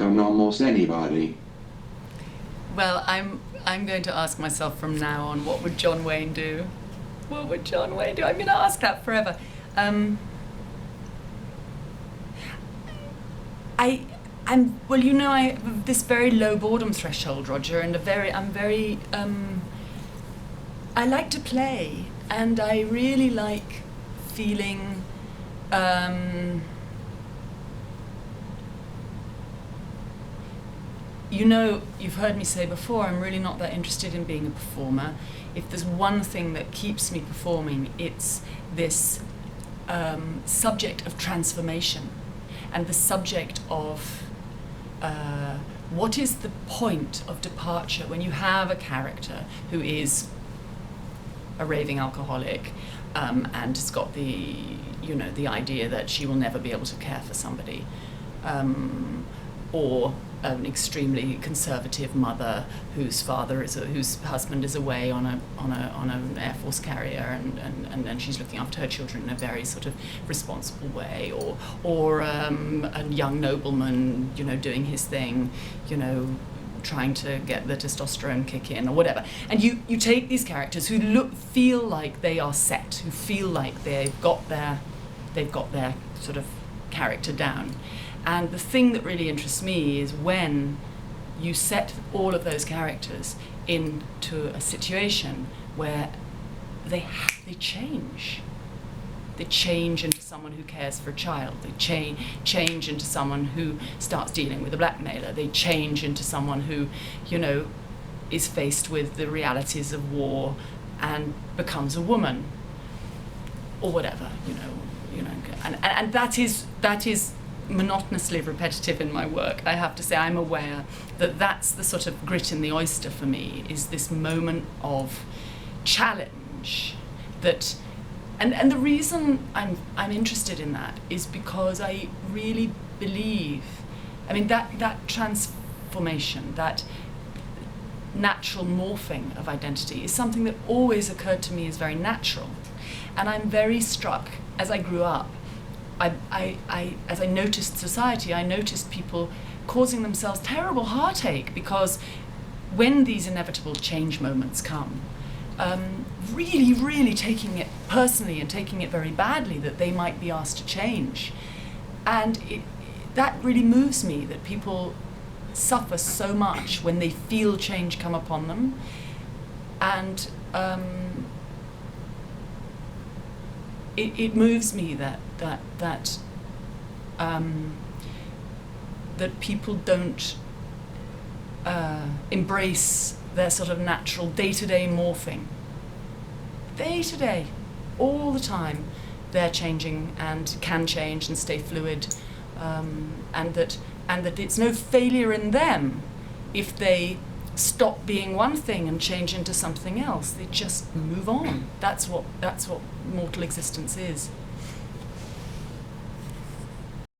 on almost anybody. Well, I'm going to ask myself from now on, what would John Wayne do? What would John Wayne do? I'm going to ask that forever. I have this very low boredom threshold, Roger, and I like to play, and I really like feeling, you've heard me say before, I'm really not that interested in being a performer. If there's one thing that keeps me performing, it's this subject of transformation, and the subject of what is the point of departure when you have a character who is a raving alcoholic and has got the idea that she will never be able to care for somebody, or an extremely conservative mother whose husband is away on an Air Force carrier, and she's looking after her children in a very sort of responsible way, or a young nobleman doing his thing, trying to get the testosterone kick in or whatever, and you take these characters who feel like they are set, who feel like they've got their sort of character down. And the thing that really interests me is when you set all of those characters into a situation where they change. They change into someone who cares for a child. They change into someone who starts dealing with a blackmailer. They change into someone who, is faced with the realities of war and becomes a woman, or whatever, and that is monotonously repetitive in my work. I have to say, I'm aware that that's the sort of grit in the oyster for me, is this moment of challenge that, and the reason I'm interested in that is because I really believe, that transformation, that natural morphing of identity is something that always occurred to me as very natural. And I'm very struck, as I grew up, as I noticed society, I noticed people causing themselves terrible heartache because when these inevitable change moments come, really, really taking it personally and taking it very badly that they might be asked to change. And that really moves me, that people suffer so much when they feel change come upon them. And it moves me that people don't embrace their sort of natural day-to-day morphing. Day-to-day, all the time, they're changing and can change and stay fluid, and that it's no failure in them if they stop being one thing and change into something else. They just move on. That's what mortal existence is.